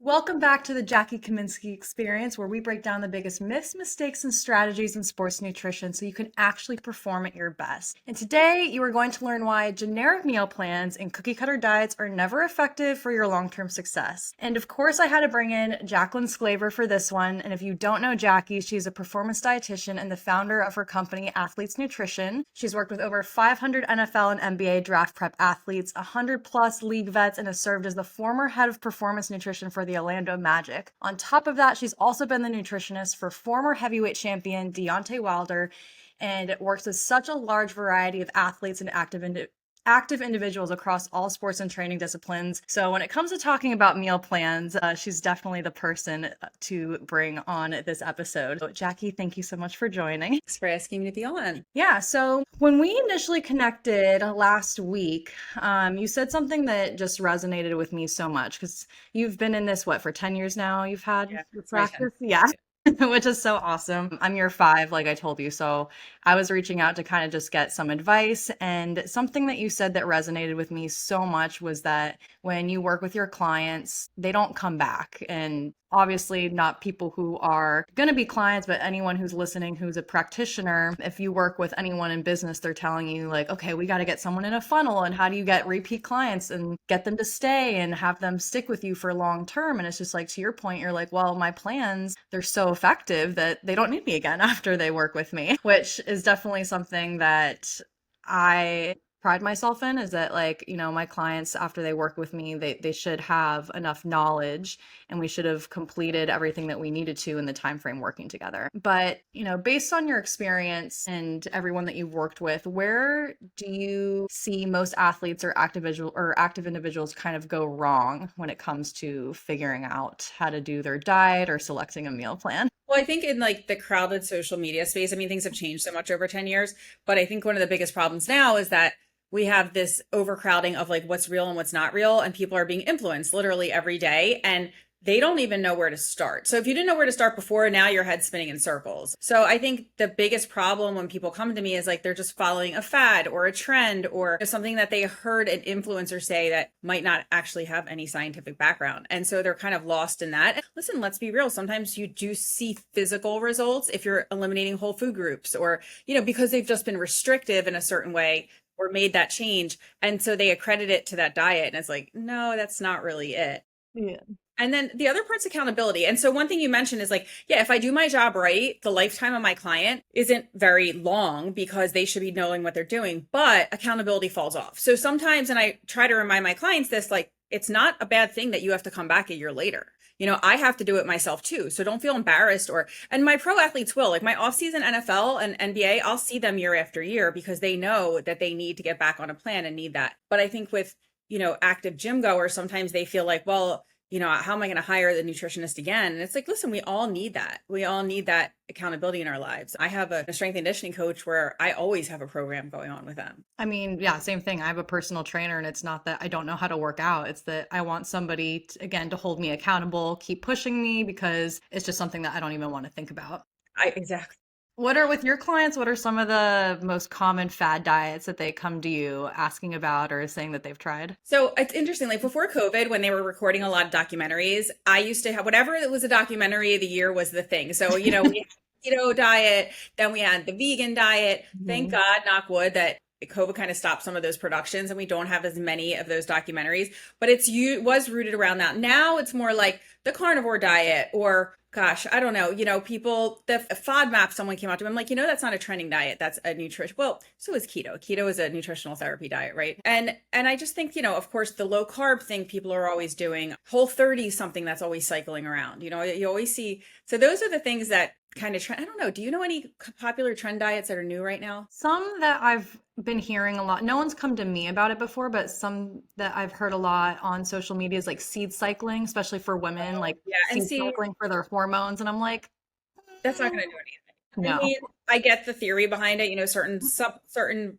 Welcome back to the Jackie Kaminsky Experience, where we break down the biggest myths, mistakes, and strategies in sports nutrition so you can actually perform at your best. And today, you are going to learn why generic meal plans and cookie cutter diets are never effective for your long-term success. And of course, I had to bring in Jaclyn Sklaver for this one. And if you don't know Jackie, she's a performance dietitian and the founder of her company, Athleats Nutrition. She's worked with over 500 NFL and NBA draft prep athletes, 100 plus league vets, and has served as the former head of performance nutrition for the Orlando Magic. On top of that, she's also been the nutritionist for former heavyweight champion Deontay Wilder and works with such a large variety of athletes and active individuals across all sports and training disciplines. So when it comes to talking about meal plans, she's definitely the person to bring on this episode. So, Jackie, thank you so much for joining. Thanks for asking me to be on. Yeah, so when we initially connected last week, you said something that just resonated with me so much because you've been in this, what, for 10 years now you've had your practice? Yeah. Which is so awesome. I'm year 5, like I told you. So I was reaching out to kind of just get some advice. And something that you said that resonated with me so much was that when you work with your clients, they don't come back. And obviously, not people who are going to be clients, but anyone who's listening who's a practitioner. If you work with anyone in business, they're telling you, like, okay, we got to get someone in a funnel. And how do you get repeat clients and get them to stay and have them stick with you for long term? And it's just like, to your point, you're like, well, my plans, they're so effective that they don't need me again after they work with me, which is definitely something that I pride myself in, is that, like, my clients, after they work with me, they should have enough knowledge and we should have completed everything that we needed to in the time frame working together. But based on your experience and everyone that you've worked with, where do you see most athletes or active individuals kind of go wrong when it comes to figuring out how to do their diet or selecting a meal plan? Well, I think in like the crowded social media space, I mean, things have changed so much over 10 years, but I think one of the biggest problems now is that we have this overcrowding of like what's real and what's not real, and people are being influenced literally every day. And they don't even know where to start. So if you didn't know where to start before, now your head's spinning in circles. So I think the biggest problem when people come to me is like they're just following a fad or a trend or something that they heard an influencer say that might not actually have any scientific background. And so they're kind of lost in that. Listen, let's be real. Sometimes you do see physical results if you're eliminating whole food groups or, because they've just been restrictive in a certain way or made that change. And so they accredit it to that diet. And it's like, no, that's not really it. Yeah. And then the other part's accountability. And so one thing you mentioned is like, yeah, if I do my job right, the lifetime of my client isn't very long because they should be knowing what they're doing, but accountability falls off. So sometimes, and I try to remind my clients this, like, it's not a bad thing that you have to come back a year later. I have to do it myself too. So don't feel embarrassed and my pro athletes will, like my off-season NFL and NBA, I'll see them year after year because they know that they need to get back on a plan and need that. But I think with, active gym goers, sometimes they feel like, well, how am I going to hire the nutritionist again? And it's like, listen, we all need that. We all need that accountability in our lives. I have a strength and conditioning coach where I always have a program going on with them. I mean, yeah, same thing. I have a personal trainer, and it's not that I don't know how to work out. It's that I want somebody, again, to hold me accountable, keep pushing me, because it's just something that I don't even want to think about. Exactly. With your clients, what are some of the most common fad diets that they come to you asking about or saying that they've tried? So it's interesting, like before COVID, when they were recording a lot of documentaries, I used to have whatever it was a documentary of the year was the thing. So, we had the keto diet, then we had the vegan diet. Thank God, knock wood, that COVID kind of stopped some of those productions and we don't have as many of those documentaries, but was rooted around that. Now it's more like the carnivore diet or gosh, I don't know, people, the FODMAP, someone came out to me, I'm like, that's not a trending diet. That's a nutrition. Well, so is keto. Keto is a nutritional therapy diet, right? And I just think, of course, the low carb thing people are always doing. Whole30 is something that's always cycling around. You always see. So those are the things that kind of trend. I don't know. Do you know any popular trend diets that are new right now? Some that I've been hearing a lot. No one's come to me about it before, but some that I've heard a lot on social media is like seed cycling, especially for women, like seed cycling for their hormones. And I'm like, that's not going to do anything. No. I mean, I get the theory behind it. Certain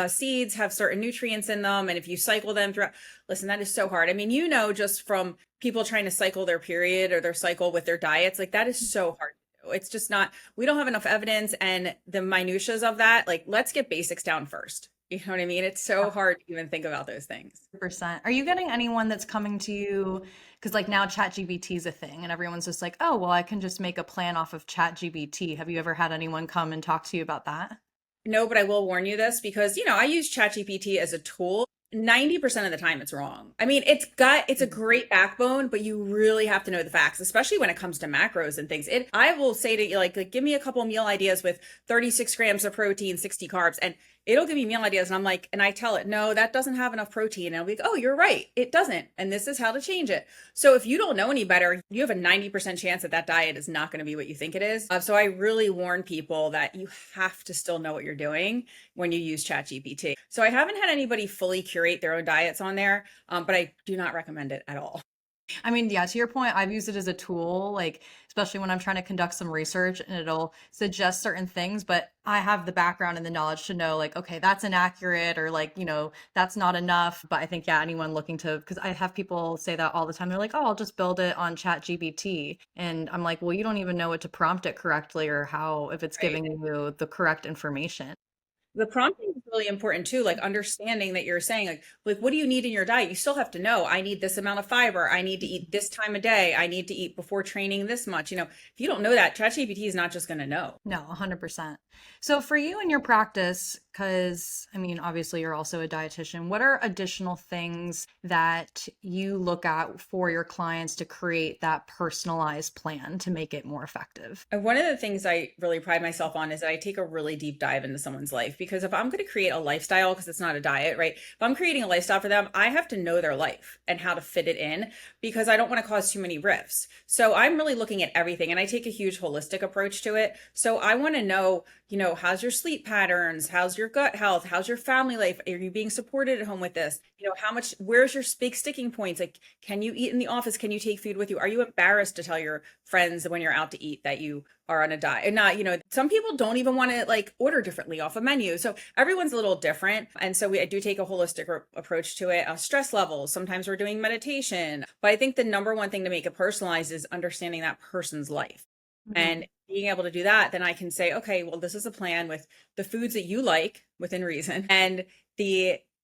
seeds have certain nutrients in them, and if you cycle them throughout, listen, that is so hard. I mean, just from people trying to cycle their period or their cycle with their diets, like that is so hard. It's just not, we don't have enough evidence and the minutiae of that. Like, let's get basics down first. You know what I mean? It's so hard to even think about those things. 100%. Are you getting anyone that's coming to you? Because like now ChatGPT is a thing and everyone's just like, oh, well, I can just make a plan off of ChatGPT. Have you ever had anyone come and talk to you about that? No, but I will warn you this because, I use ChatGPT as a tool. 90% of the time it's wrong. I mean, it's a great backbone, but you really have to know the facts, especially when it comes to macros and things. I will say to you, like give me a couple meal ideas with 36 grams of protein, 60 carbs, and it'll give me meal ideas. And I'm like, and I tell it, no, that doesn't have enough protein. And I'll be like, oh, you're right. It doesn't. And this is how to change it. So if you don't know any better, you have a 90% chance that that diet is not going to be what you think it is. So I really warn people that you have to still know what you're doing when you use ChatGPT. So I haven't had anybody fully curate their own diets on there, but I do not recommend it at all. I mean, yeah, to your point, I've used it as a tool, like especially when I'm trying to conduct some research and it'll suggest certain things, but I have the background and the knowledge to know like, okay, that's inaccurate or like, that's not enough. But I think, yeah, anyone looking to, because I have people say that all the time. They're like, oh, I'll just build it on ChatGPT. And I'm like, well, you don't even know what to prompt it correctly or how, if it's Right. giving you the correct information. The prompting is really important too, like understanding that you're saying like what do you need in your diet? You still have to know, I need this amount of fiber, I need to eat this time of day, I need to eat before training this much. If you don't know that, ChatGPT is not just going to know. No, 100%. So for you in your practice, because I mean, obviously you're also a dietitian, what are additional things that you look at for your clients to create that personalized plan to make it more effective? And one of the things I really pride myself on is that I take a really deep dive into someone's life because if I'm going to create a lifestyle, because it's not a diet, right? If I'm creating a lifestyle for them, I have to know their life and how to fit it in because I don't want to cause too many rifts. So I'm really looking at everything and I take a huge holistic approach to it. So I want to know, how's your sleep patterns? How's your gut health? How's your family life? Are you being supported at home with this? Where's your big sticking points? Like, can you eat in the office? Can you take food with you? Are you embarrassed to tell your friends when you're out to eat that you are on a diet? And not, some people don't even want to like order differently off a menu. So everyone's a little different. And so I do take a holistic approach to it. Stress levels. Sometimes we're doing meditation. But I think the number one thing to make it personalized is understanding that person's life. And being able to do that, then I can say, okay, well, this is a plan with the foods that you like within reason and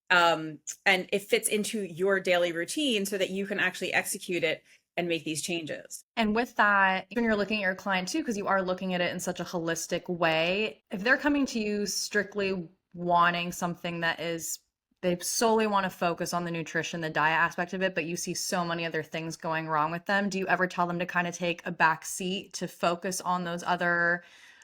and it fits into your daily routine so that you can actually execute it and make these changes. And with that, when you're looking at your client too, because you are looking at it in such a holistic way, if they're coming to you strictly wanting something that is, they solely want to focus on the nutrition, the diet aspect of it, but you see so many other things going wrong with them, do you ever tell them to kind of take a back seat to focus on those other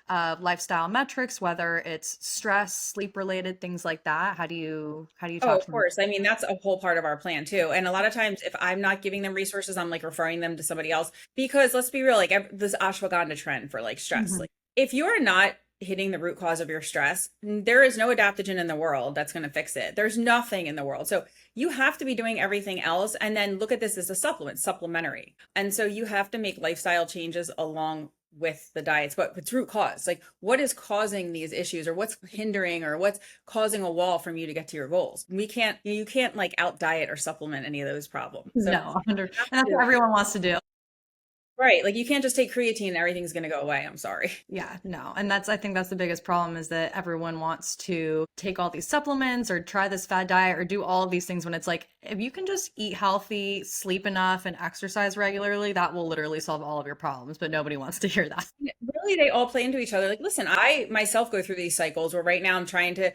lifestyle metrics, whether it's stress, sleep related, things like that? How do you Oh, talk of to them? course. I mean, that's a whole part of our plan too. And a lot of times, if I'm not giving them resources, I'm like referring them to somebody else because let's be real, like this ashwagandha trend for like stress. Mhm. Like, if you're not hitting the root cause of your stress, there is no adaptogen in the world that's going to fix it. There's nothing in the world. So you have to be doing everything else and then look at this as a supplement, supplementary. And so you have to make lifestyle changes along with the diets, but it's root cause. Like what is causing these issues or what's hindering or what's causing a wall from you to get to your goals? You can't like out diet or supplement any of those problems. So No, you 100, have and that's what to, everyone wants to do. right. Like you can't just take creatine and everything's going to go away. I'm sorry. Yeah, no. And I think that's the biggest problem is that everyone wants to take all these supplements or try this fad diet or do all of these things when it's like, if you can just eat healthy, sleep enough, and exercise regularly, that will literally solve all of your problems. But nobody wants to hear that. Really, they all play into each other. Like, listen, I myself go through these cycles where right now I'm trying to,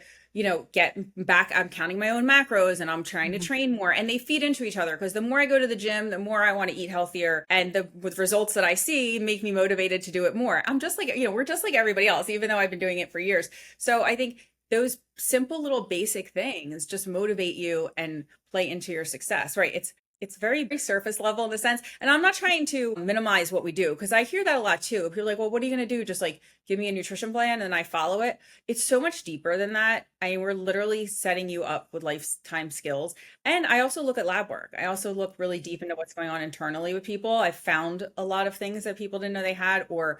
get back. I'm counting my own macros and I'm trying to Mhm. train more, and they feed into each other because the more I go to the gym, the more I want to eat healthier, and the with results that I see make me motivated to do it more. I'm just like, we're just like everybody else, even though I've been doing it for years. So I think those simple little basic things just motivate you and play into your success, right? It's very, very surface level in the sense. And I'm not trying to minimize what we do because I hear that a lot too. People are like, well, what are you going to do? Just like give me a nutrition plan and I follow it. It's so much deeper than that. I mean, we're literally setting you up with lifetime skills. And I also look at lab work. I also look really deep into what's going on internally with people. I've found a lot of things that people didn't know they had, or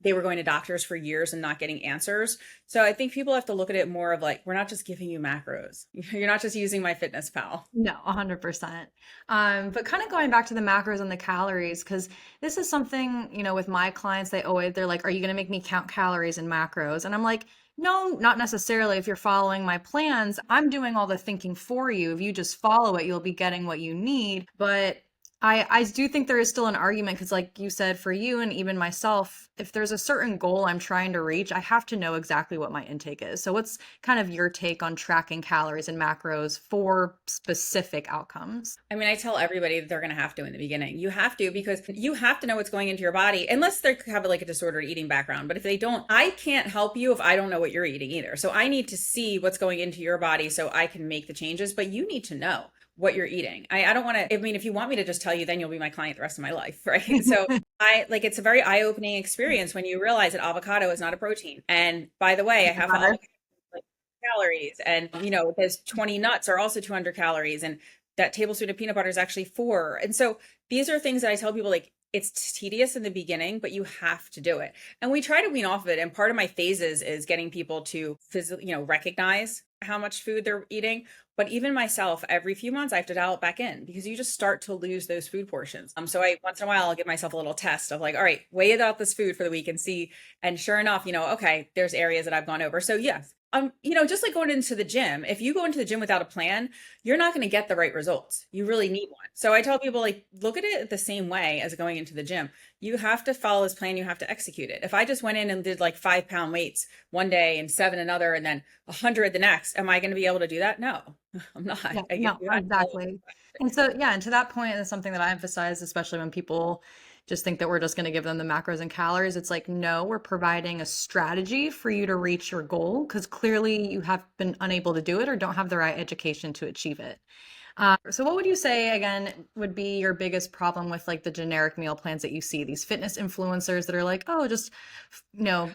they were going to doctors for years and not getting answers. So I think people have to look at it more of like, we're not just giving you macros. You're not just using MyFitnessPal. No, 100%. But kind of going back to the macros and the calories, because this is something, with my clients, they're like, are you going to make me count calories and macros? And I'm like, no, not necessarily. If you're following my plans, I'm doing all the thinking for you. If you just follow it, you'll be getting what you need. But I do think there is still an argument because, like you said, for you and even myself, if there's a certain goal I'm trying to reach, I have to know exactly what my intake is. So, what's kind of your take on tracking calories and macros for specific outcomes? I mean, I tell everybody that they're going to have to in the beginning. You have to because you have to know what's going into your body, unless they have like a disordered eating background. But if they don't, I can't help you if I don't know what you're eating either. So I need to see what's going into your body so I can make the changes, but you need to know what you're eating. I don't want to, I mean, if you want me to just tell you, then you'll be my client the rest of my life, right? So it's a very eye-opening experience when you realize that avocado is not a protein. And by the way, I have avocado like calories, and there's 20 nuts are also 200 calories, and that tablespoon of peanut butter is actually 4. And so these are things that I tell people, like, it's tedious in the beginning, but you have to do it. And we try to wean off of it. And part of my phases is getting people to physically, recognize how much food they're eating. But even myself, every few months, I have to dial it back in because you just start to lose those food portions. So once in a while, I'll give myself a little test of like, all right, weigh out this food for the week and see. And sure enough, okay, there's areas that I've gone over. So yes, just like going into the gym, if you go into the gym without a plan, you're not going to get the right results. You really need one. So I tell people, like, look at it the same way as going into the gym. You have to follow this plan. You have to execute it. If I just went in and did like 5-pound weights one day and 7 another, and then 100 the next, am I going to be able to do that? No, I'm not. Yeah, no, exactly. And so, yeah, and to that point, it's something that I emphasize, especially when people just think that we're just going to give them the macros and calories. It's like, no, we're providing a strategy for you to reach your goal because clearly you have been unable to do it or don't have the right education to achieve it. So what would you say again would be your biggest problem with like the generic meal plans that you see, these fitness influencers that are like, oh, just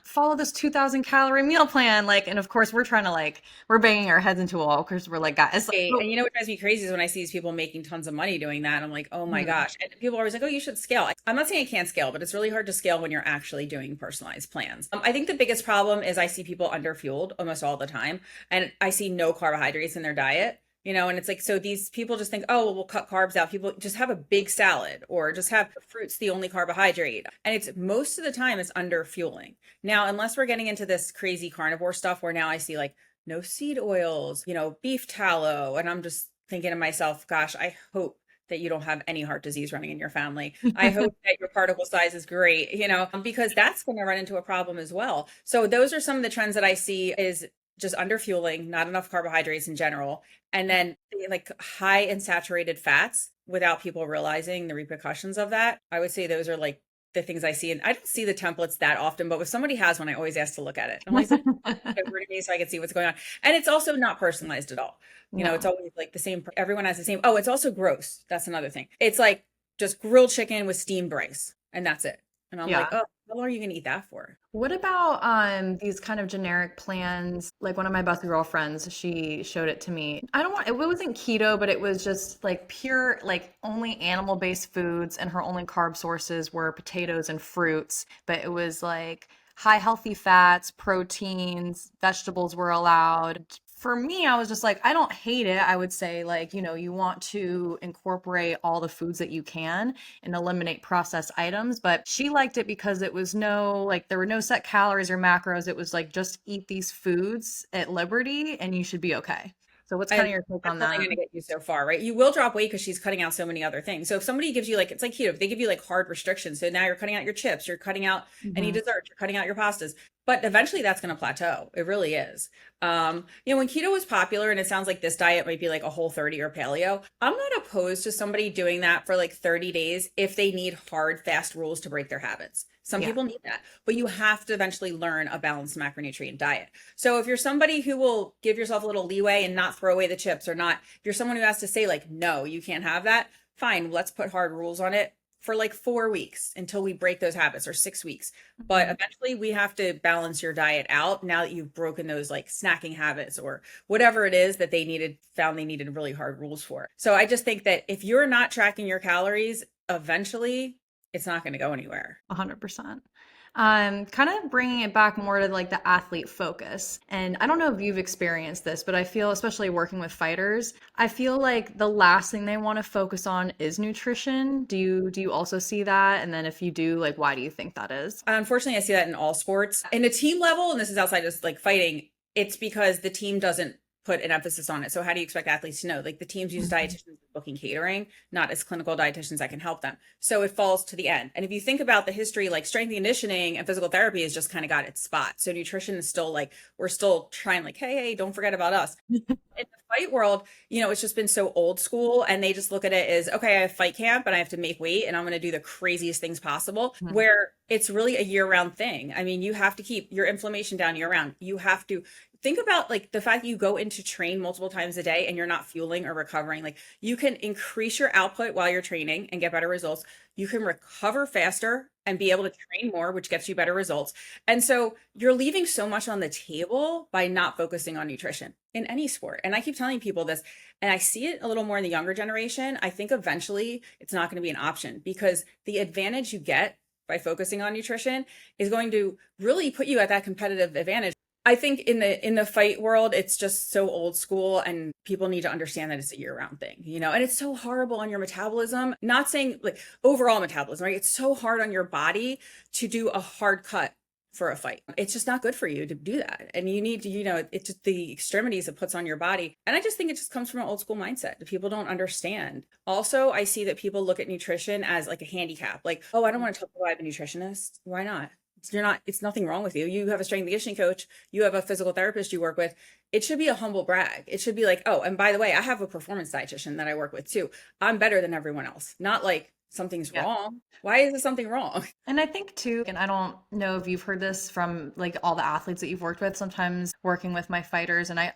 follow this 2,000 calorie meal plan, like, and of course we're trying to like we're banging our heads into a wall because we're like, guys, And what drives me crazy is when I see these people making tons of money doing that. I'm like, oh my Mhm. gosh. And people are always like, oh, you should scale. I'm not saying I can't scale, but it's really hard to scale when you're actually doing personalized plans. I think the biggest problem is I see people underfueled almost all the time, and I see no carbohydrates in their diet. And it's like, so these people just think, oh, well, we'll cut carbs out. People just have a big salad or just have fruits, the only carbohydrate. And it's most of the time it's under fueling. Now, unless we're getting into this crazy carnivore stuff where now I see like no seed oils, beef tallow. And I'm just thinking to myself, gosh, I hope that you don't have any heart disease running in your family. I hope that your particle size is great, because that's going to run into a problem as well. So those are some of the trends that I see is just under fueling, not enough carbohydrates in general, and then like high in saturated fats without people realizing the repercussions of that. I would say those are like the things I see. And I don't see the templates that often, but if somebody has one, I always ask to look at it. I'm like, over to me so I can see what's going on. And it's also not personalized at all. It's always like the same. Everyone has the same. Oh, it's also gross. That's another thing. It's like just grilled chicken with steamed rice, and that's it. And I'm like, oh, how long are you going to eat that for? What about these kind of generic plans? Like one of my best girlfriends, she showed it to me. It wasn't keto, but it was just like pure, like only animal-based foods, and her only carb sources were potatoes and fruits. But it was like high healthy fats, proteins, vegetables were allowed. For me, I was just like, I don't hate it. I would say, like, you want to incorporate all the foods that you can and eliminate processed items. But she liked it because it was there were no set calories or macros. It was like, just eat these foods at liberty and you should be okay. So what's kind of your take on That's only that? going to get you so far, right? You will drop weight because she's cutting out so many other things. So if somebody gives you like, it's like keto, if they give you like hard restrictions, so now you're cutting out your chips, you're cutting out any desserts, you're cutting out your pastas, but eventually that's going to plateau. It really is. When keto was popular, and it sounds like this diet might be like a Whole30 or paleo, I'm not opposed to somebody doing that for like 30 days if they need hard, fast rules to break their habits. Some people need that, but you have to eventually learn a balanced macronutrient diet. So if you're somebody who will give yourself a little leeway and not throw away the chips, or not, if you're someone who has to say like, no, you can't have that, fine, let's put hard rules on it for like 4 weeks until we break those habits, or 6 weeks. But eventually we have to balance your diet out now that you've broken those like snacking habits or whatever it is that found they needed really hard rules for. So I just think that if you're not tracking your calories, eventually it's not going to go anywhere. 100%. Kind of bringing it back more to like the athlete focus. And I don't know if you've experienced this, but I feel, especially working with fighters, I feel like the last thing they want to focus on is nutrition. Do you also see that? And then if you do, like, why do you think that is? Unfortunately, I see that in all sports. In a team level, and this is outside of like fighting, it's because the team doesn't put an emphasis on it. So how do you expect athletes to know? Like the teams use Mhm. dietitians booking catering, not as clinical dietitians that can help them. So it falls to the end. And if you think about the history, like strength and conditioning and physical therapy has just kind of got its spot. So nutrition is still like, we're still trying like, hey, don't forget about us. In the fight world, it's just been so old school and they just look at it as, okay, I have fight camp and I have to make weight and I'm going to do the craziest things possible, where it's really a year-round thing. I mean, you have to keep your inflammation down year-round. You have to think about like the fact that you go into train multiple times a day and you're not fueling or recovering. Like you can increase your output while you're training and get better results. You can recover faster and be able to train more, which gets you better results. And so you're leaving so much on the table by not focusing on nutrition in any sport. And I keep telling people this, and I see it a little more in the younger generation. I think eventually it's not going to be an option because the advantage you get by focusing on nutrition is going to really put you at that competitive advantage. I think in the fight world, it's just so old school and people need to understand that it's a year-round thing, and it's so horrible on your metabolism. Not saying like overall metabolism, right? It's so hard on your body to do a hard cut for a fight. It's just not good for you to do that. And you need to, it's just the extremities it puts on your body. And I just think it just comes from an old school mindset that people don't understand. Also, I see that people look at nutrition as like a handicap. Like, oh, I don't want to tell people I have a nutritionist. Why not? It's nothing wrong with you. You have a strength and conditioning coach, you have a physical therapist you work with. It should be a humble brag. It should be like, oh, and by the way, I have a performance dietitian that I work with too. I'm better than everyone else. Not like something's wrong. Why is there something wrong? And I think too, and I don't know if you've heard this from like all the athletes that you've worked with, sometimes working with my fighters. And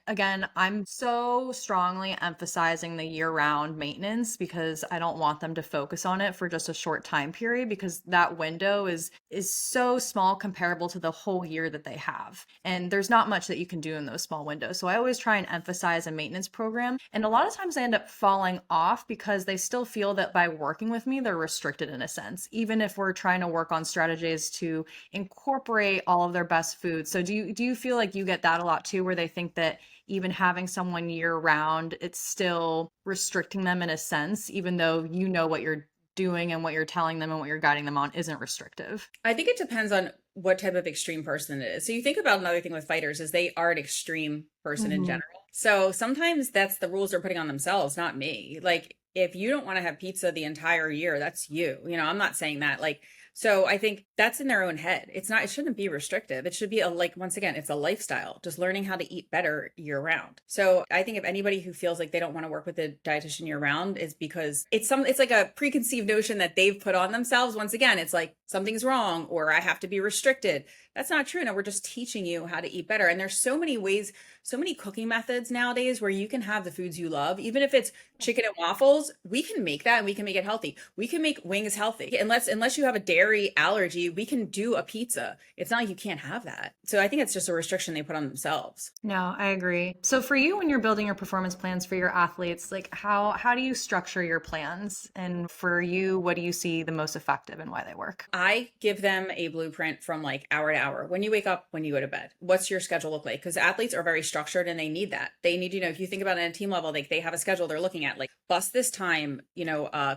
I'm so strongly emphasizing the year-round maintenance because I don't want them to focus on it for just a short time period because that window is so small comparable to the whole year that they have. And there's not much that you can do in those small windows. So I always try and emphasize a maintenance program. And a lot of times they end up falling off because they still feel that by working with me, they're restricted in a sense, even if we're trying to work on strategies to incorporate all of their best foods. So do you feel like you get that a lot too, where they think that even having someone year round, it's still restricting them in a sense, even though you know what you're doing and what you're telling them and what you're guiding them on isn't restrictive? I think it depends on what type of extreme person it is. So you think about another thing with fighters is they are an extreme person in Mhm. general. So sometimes that's the rules they're putting on themselves, not me. Like if you don't want to have pizza the entire year, that's you. I'm not saying that. Like, so I think that's in their own head. It shouldn't be restrictive. It should be once again, it's a lifestyle, just learning how to eat better year round. So I think if anybody who feels like they don't want to work with a dietitian year round is because it's like a preconceived notion that they've put on themselves. Once again, it's like something's wrong or I have to be restricted. That's not true. No, we're just teaching you how to eat better. And there's so many ways, so many cooking methods nowadays where you can have the foods you love. Even if it's chicken and waffles, we can make that and we can make it healthy. We can make wings healthy. Unless you have a dairy allergy, we can do a pizza. It's not like you can't have that. So I think it's just a restriction they put on themselves. No, I agree. So for you, when you're building your performance plans for your athletes, like how do you structure your plans? And for you, what do you see the most effective and why they work? I give them a blueprint from like hour to hour. When you wake up, when you go to bed, what's your schedule look like? Because athletes are very structured and they need that. They need, if you think about it at a team level, like they have a schedule they're looking at, like bus this time,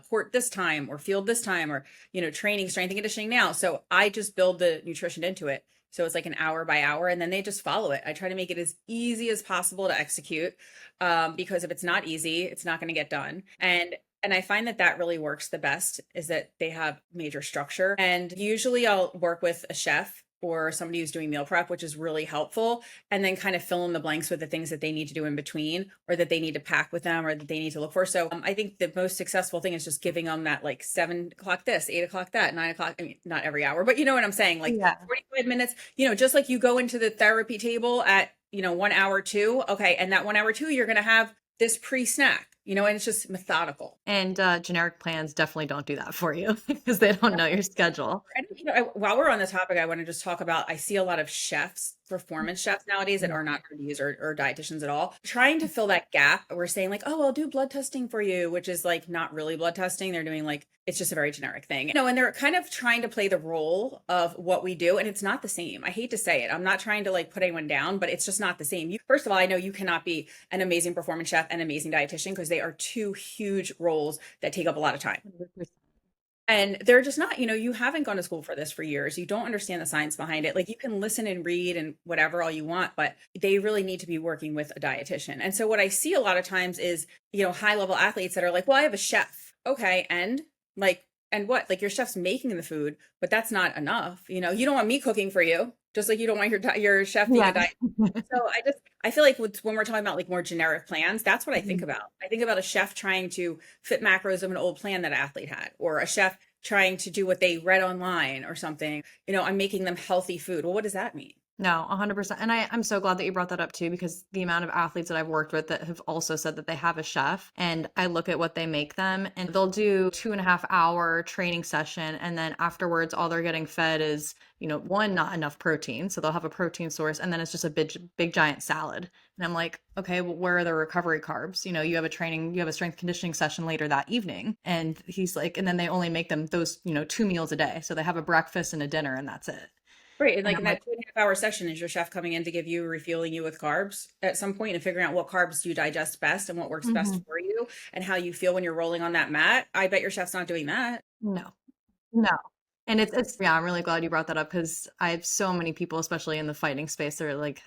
court this time, or field this time, or, training, strength and conditioning now. So I just build the nutrition into it. So it's like an hour by hour, and then they just follow it. I try to make it as easy as possible to execute, because if it's not easy, it's not going to get done. And I find that really works the best is that they have major structure. And usually I'll work with a chef or somebody who's doing meal prep, which is really helpful. And then kind of fill in the blanks with the things that they need to do in between or that they need to pack with them or that they need to look for. So I think the most successful thing is just giving them that like 7 o'clock this, 8 o'clock that, 9 o'clock. I mean, not every hour, but you know what I'm saying? Like Yeah. 45 minutes, just like you go into the therapy table at, 1 hour 2. Okay. And that 1 hour 2, you're going to have this pre-snack. and it's just methodical. And generic plans definitely don't do that for you because they don't know your schedule. And while we're on the topic, I want to just talk about, I see a lot of chefs, performance chefs nowadays that are not RDs or dietitians at all, trying to fill that gap. We're saying like, oh, I'll do blood testing for you, which is like not really blood testing. They're doing like, it's just a very generic thing. And they're kind of trying to play the role of what we do. And it's not the same. I hate to say it. I'm not trying to like put anyone down, but it's just not the same. First of all, I know you cannot be an amazing performance chef and amazing dietitian because they are two huge roles that take up a lot of time. And they're just not, you haven't gone to school for this for years. You don't understand the science behind it. Like you can listen and read and whatever all you want, but they really need to be working with a dietitian. And so what I see a lot of times is, high level athletes that are like, well, I have a chef. Okay. And what? Like your chef's making the food, but that's not enough. You don't want me cooking for you, just like you don't want your chef being a diet. So I feel like when we're talking about like more generic plans, that's what I think about. I think about a chef trying to fit macros of an old plan that an athlete had, or a chef trying to do what they read online or something. I'm making them healthy food. Well, what does that mean? No, 100%. And I'm so glad that you brought that up too, because the amount of athletes that I've worked with that have also said that they have a chef, and I look at what they make them and they'll do 2.5 hour training session. And then afterwards, all they're getting fed is, one, not enough protein. So they'll have a protein source and then it's just a big giant salad. And I'm like, okay, well, where are the recovery carbs? You have a strength conditioning session later that evening. And he's like, and then they only make them those, 2 meals a day. So they have a breakfast and a dinner and that's it. Right. And like in that 2.5 hour session, is your chef coming in to give you, refueling you with carbs at some point and figuring out what carbs do you digest best and what works best for you and how you feel when you're rolling on that mat? I bet your chef's not doing that. No, no. And yeah, I'm really glad you brought that up because I have so many people, especially in the fighting space, that are like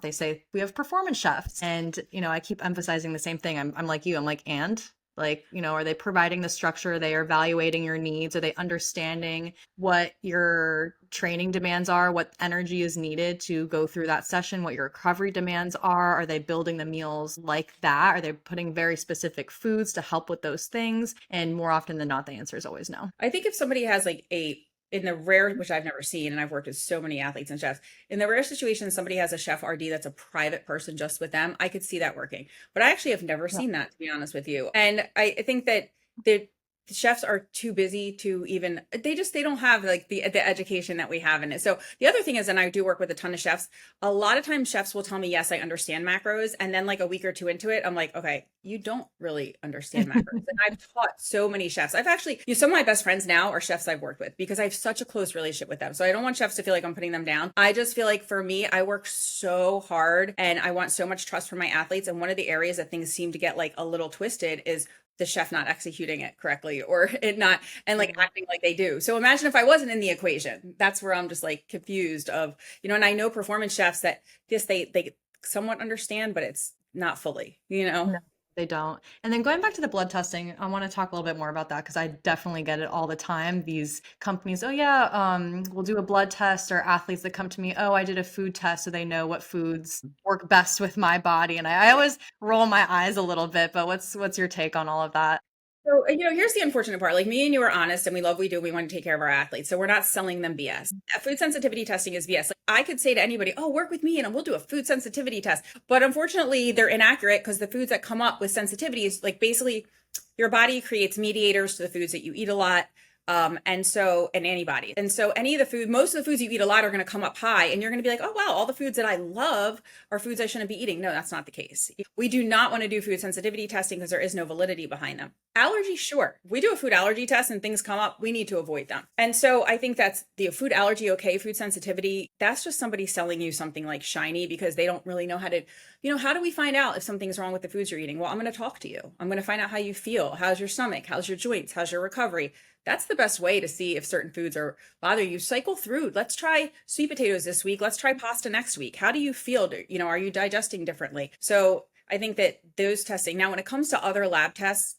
they say we have performance chefs. And, I keep emphasizing the same thing. I'm like you, I'm like, and like, are they providing the structure? Are they evaluating your needs? Are they understanding what your training demands are, what energy is needed to go through that session, what your recovery demands are? Are they building the meals like that? Are they putting very specific foods to help with those things? And more often than not, the answer is always no. I think if somebody has like in the rare, which I've never seen, and I've worked with so many athletes and chefs, in the rare situation, somebody has a chef RD that's a private person just with them, I could see that working. But I actually have never seen that, to be honest with you. And I think that the chefs are too busy to even, they don't have like the education that we have in it. So the other thing is, and I do work with a ton of chefs, a lot of times chefs will tell me, yes, I understand macros. And then like a week or two into it, I'm like, okay, you don't really understand macros. And I've taught so many chefs. I've actually, some of my best friends now are chefs I've worked with because I have such a close relationship with them. So I don't want chefs to feel like I'm putting them down. I just feel like for me, I work so hard and I want so much trust from my athletes. And one of the areas that things seem to get like a little twisted is the chef not executing it correctly or it not, and like acting like they do. So imagine if I wasn't in the equation. That's where I'm just like confused of, and I know performance chefs that they somewhat understand, but it's not fully, No, they don't. And then going back to the blood testing, I want to talk a little bit more about that because I definitely get it all the time. These companies, oh yeah, we'll do a blood test, or athletes that come to me, oh, I did a food test, so they know what foods work best with my body. And I always roll my eyes a little bit, but what's your take on all of that? So, here's the unfortunate part. Like me and you are honest and we love what we do. We want to take care of our athletes. So we're not selling them BS. Food sensitivity testing is BS. Like I could say to anybody, oh, work with me and we'll do a food sensitivity test. But unfortunately, they're inaccurate because the foods that come up with sensitivities, like basically your body creates mediators to the foods that you eat a lot. And antibodies. And so most of the foods you eat a lot are going to come up high and you're going to be like, oh, wow, all the foods that I love are foods I shouldn't be eating. No, that's not the case. We do not want to do food sensitivity testing because there is no validity behind them. Allergy, sure. If we do a food allergy test and things come up, we need to avoid them. And so I think that's the food allergy. Okay. Food sensitivity. That's just somebody selling you something like shiny because they don't really know how to, how do we find out if something's wrong with the foods you're eating? Well, I'm going to talk to you. I'm going to find out how you feel. How's your stomach? How's your joints? How's your recovery? That's the best way to see if certain foods are bothering you. Cycle through. Let's try sweet potatoes this week. Let's try pasta next week. How do you feel? Are you digesting differently? So I think that those testing. Now, when it comes to other lab tests,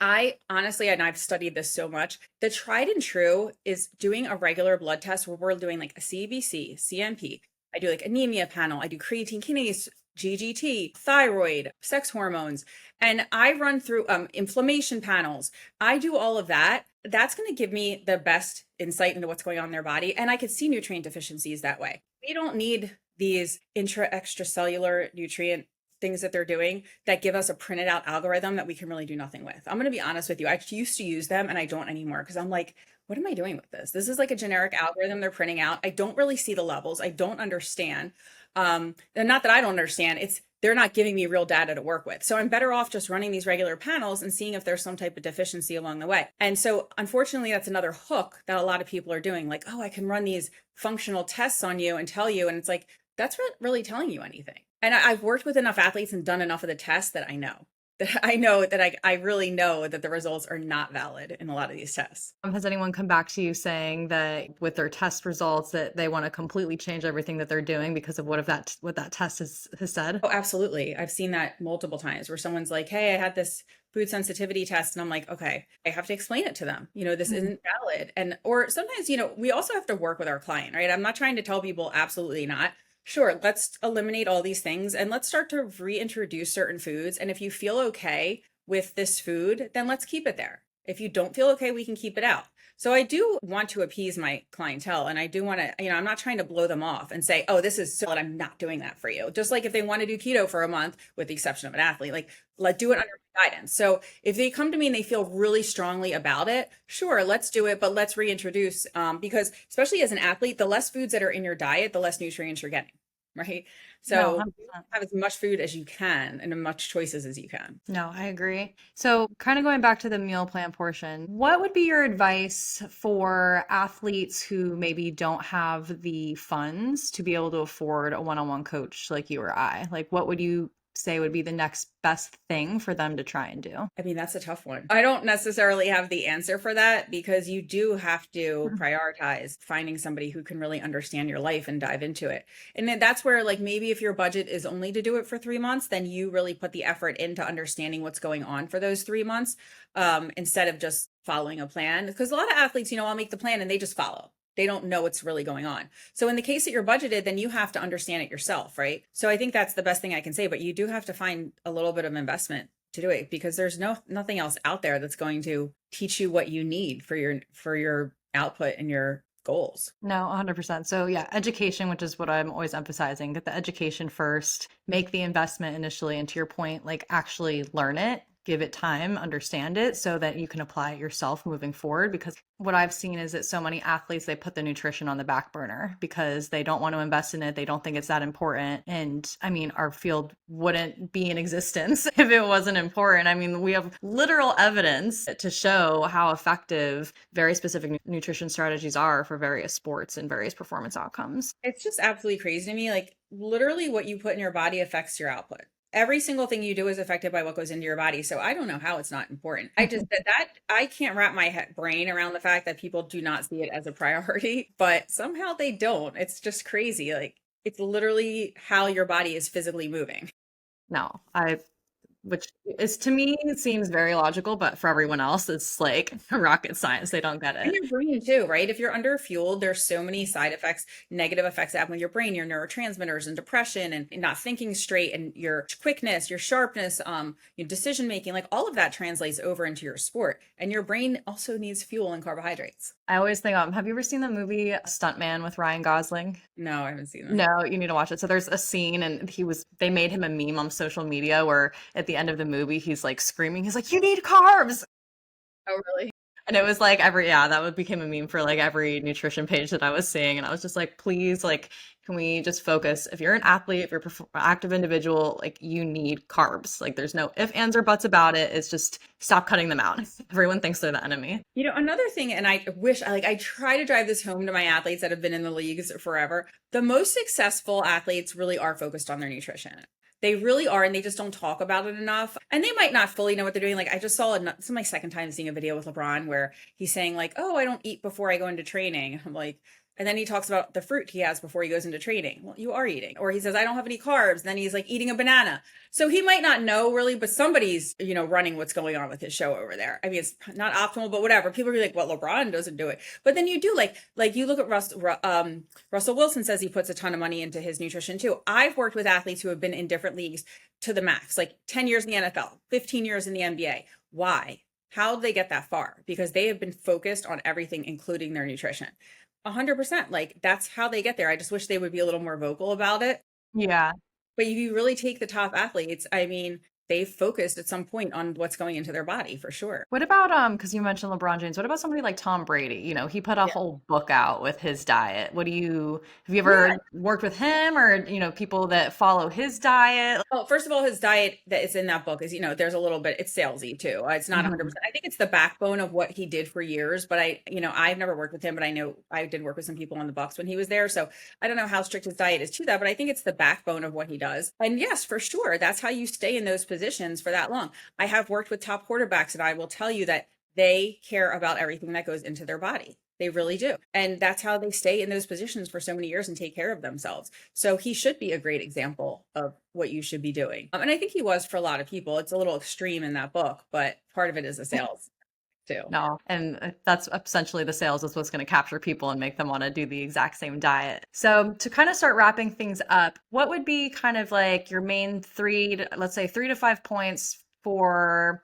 I honestly, and I've studied this so much, the tried and true is doing a regular blood test where we're doing like a CBC, CMP. I do like anemia panel. I do creatine kinase, GGT, thyroid, sex hormones, and I run through inflammation panels. I do all of that. That's going to give me the best insight into what's going on in their body. And I could see nutrient deficiencies that way. We don't need these extracellular nutrient things that they're doing that give us a printed out algorithm that we can really do nothing with. I'm going to be honest with you. I used to use them and I don't anymore because I'm like, what am I doing with this? This is like a generic algorithm they're printing out. I don't really see the levels. I don't understand. And not that I don't understand, it's they're not giving me real data to work with. So I'm better off just running these regular panels and seeing if there's some type of deficiency along the way. And so unfortunately, that's another hook that a lot of people are doing. Like, oh, I can run these functional tests on you and tell you. And it's like, that's not really telling you anything. And I've worked with enough athletes and done enough of the tests that I know that I really know that the results are not valid in a lot of these tests. Has anyone come back to you saying that with their test results that they want to completely change everything that they're doing because of what that test has said? Oh, absolutely. I've seen that multiple times where someone's like, hey, I had this food sensitivity test. And I'm like, okay, I have to explain it to them. This isn't valid. And, or sometimes, we also have to work with our client, right? I'm not trying to tell people absolutely not. Sure, let's eliminate all these things and let's start to reintroduce certain foods. And if you feel okay with this food, then let's keep it there. If you don't feel okay, we can keep it out. So I do want to appease my clientele and I do want to, I'm not trying to blow them off and say, oh, this is so that I'm not doing that for you. Just like if they want to do keto for a month, with the exception of an athlete, like let's do it under guidance. So if they come to me and they feel really strongly about it, sure, let's do it, but let's reintroduce, because especially as an athlete, the less foods that are in your diet, the less nutrients you're getting, right? So No, 100%. have as much food as you can and as much choices as you can. No, I agree. So, kind of going back to the meal plan portion, what would be your advice for athletes who maybe don't have the funds to be able to afford a one-on-one coach like you or I? Like, what would you say would be the next best thing for them to try and do? I mean, that's a tough one. I don't necessarily have the answer for that because you do have to prioritize finding somebody who can really understand your life and dive into it. And then that's where, like, maybe if your budget is only to do it for 3 months, then you really put the effort into understanding what's going on for those 3 months, instead of just following a plan. Because a lot of athletes, I'll make the plan and they just follow. They don't know what's really going on. So in the case that you're budgeted, then you have to understand it yourself, right? So I think that's the best thing I can say, but you do have to find a little bit of investment to do it because there's nothing else out there that's going to teach you what you need for your output and your goals. No, 100%. So yeah, education, which is what I'm always emphasizing, get the education first, make the investment initially, and to your point, like actually learn it, give it time, understand it so that you can apply it yourself moving forward. Because what I've seen is that so many athletes, they put the nutrition on the back burner because they don't want to invest in it. They don't think it's that important. And I mean, our field wouldn't be in existence if it wasn't important. I mean, we have literal evidence to show how effective very specific nutrition strategies are for various sports and various performance outcomes. It's just absolutely crazy to me. Like literally what you put in your body affects your output. Every single thing you do is affected by what goes into your body. So I don't know how it's not important. I just that I can't wrap my brain around the fact that people do not see it as a priority, but somehow they don't. It's just crazy. Like it's literally how your body is physically moving. No, which is to me it seems very logical, but for everyone else, it's like rocket science. They don't get And it. your brain too, right? If you're under fueled, there's so many side effects, negative effects that happen with your brain, your neurotransmitters and depression and not thinking straight and your quickness, your sharpness, your decision making, like all of that translates over into your sport. And your brain also needs fuel and carbohydrates. I always think, have you ever seen the movie Stuntman with Ryan Gosling? No, I haven't seen that. No, you need to watch it. So there's a scene and they made him a meme on social media where at the end of the movie, he's like screaming, he's like, you need carbs. Oh, really? And it was like became a meme for like every nutrition page that I was seeing. And I was just like, please, like, can we just focus? If you're an athlete, if you're an active individual, like you need carbs. Like there's no ifs, ands, or buts about it. It's just stop cutting them out. Everyone thinks they're the enemy. Another thing, and I wish, I try to drive this home to my athletes that have been in the leagues forever. The most successful athletes really are focused on their nutrition. They really are, and they just don't talk about it enough. And they might not fully know what they're doing. Like I just saw, this is my second time seeing a video with LeBron where he's saying like, oh, I don't eat before I go into training. I'm like, and then he talks about the fruit he has before he goes into training. Well, you are eating. Or he says, I don't have any carbs. Then he's like eating a banana. So he might not know really, but somebody's, running what's going on with his show over there. I mean, it's not optimal, but whatever. People are like, well, LeBron doesn't do it. But then you do like you look at Russell Wilson says he puts a ton of money into his nutrition too. I've worked with athletes who have been in different leagues to the max, like 10 years in the NFL, 15 years in the NBA. Why? How did they get that far? Because they have been focused on everything, including their nutrition. 100%. Like that's how they get there. I just wish they would be a little more vocal about it. Yeah. But if you really take the top athletes, I mean, they've focused at some point on what's going into their body for sure. What about because you mentioned LeBron James, what about somebody like Tom Brady? You know, he put a Yeah. whole book out with his diet. What do you have you Yeah. ever worked with him or, you know, people that follow his diet? Well, first of all, his diet that is in that book is, there's a little bit, it's salesy too. It's not Mhm. 100%. I think it's the backbone of what he did for years, but I've never worked with him, but I know I did work with some people on the Bucks when he was there. So I don't know how strict his diet is to that, but I think it's the backbone of what he does. And yes, for sure, that's how you stay in those positions for that long. I have worked with top quarterbacks and I will tell you that they care about everything that goes into their body. They really do. And that's how they stay in those positions for so many years and take care of themselves. So he should be a great example of what you should be doing. And I think he was for a lot of people. It's a little extreme in that book, but part of it is the sales too. No, and that's essentially the sales is what's going to capture people and make them want to do the exact same diet. So to kind of start wrapping things up, what would be kind of like your main let's say 3 to 5 points for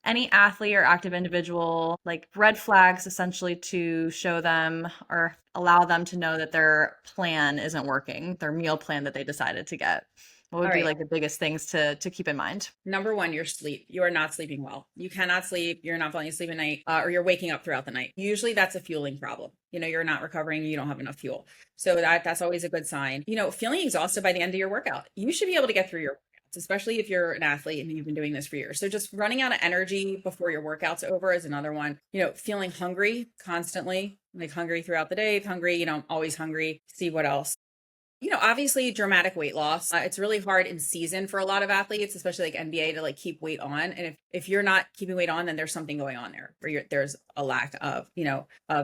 any athlete or active individual, like red flags essentially to show them or allow them to know that their plan isn't working, their meal plan that they decided to get? What would All be right. like the biggest things to keep in mind? Number one, your sleep. You are not sleeping well. You cannot sleep. You're not falling asleep at night, or you're waking up throughout the night. Usually that's a fueling problem. You're not recovering. You don't have enough fuel. So that's always a good sign. Feeling exhausted by the end of your workout. You should be able to get through your workouts, especially if you're an athlete and you've been doing this for years. So just running out of energy before your workout's over is another one. Feeling hungry constantly, like hungry throughout the day, hungry, always hungry. See what else. Obviously dramatic weight loss. It's really hard in season for a lot of athletes, especially like NBA, to like keep weight on. And if you're not keeping weight on, then there's something going on there where there's a lack of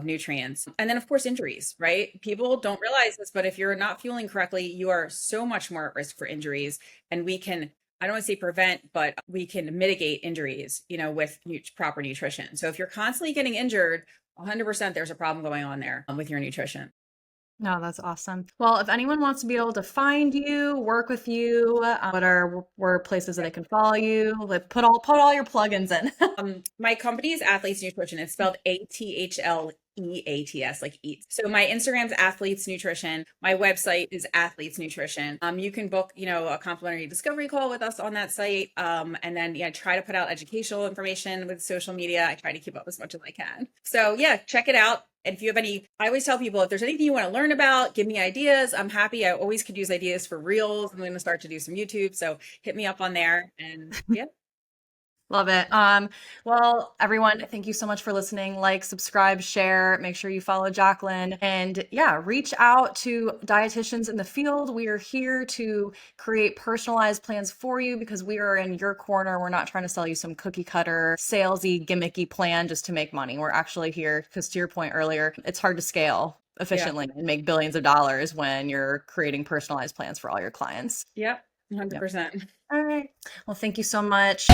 nutrients. And then of course, injuries, right? People don't realize this, but if you're not fueling correctly, you are so much more at risk for injuries. And I don't want to say prevent, but we can mitigate injuries, with proper nutrition. So if you're constantly getting injured, 100% there's a problem going on there with your nutrition. No, that's awesome. Well, if anyone wants to be able to find you, work with you, what are where places that they can follow you? Like put all your plugins in. My company is Athletes Nutrition. It's spelled ATHLEATS, like eat. So my Instagram's Athletes Nutrition. My website is Athletes Nutrition. You can book, a complimentary discovery call with us on that site. And then try to put out educational information with social media. I try to keep up as much as I can. So yeah, check it out. And if you have I always tell people, if there's anything you want to learn about, give me ideas. I'm happy. I always could use ideas for reels. I'm going to start to do some YouTube. So hit me up on there and yeah. Love it. Well, everyone, thank you so much for listening. Like, subscribe, share, make sure you follow Jaclyn. And yeah, reach out to dietitians in the field. We are here to create personalized plans for you because we are in your corner. We're not trying to sell you some cookie cutter, salesy, gimmicky plan just to make money. We're actually here because to your point earlier, it's hard to scale efficiently and make billions of dollars when you're creating personalized plans for all your clients. Yep. Yep. 100%. All right. Well, thank you so much.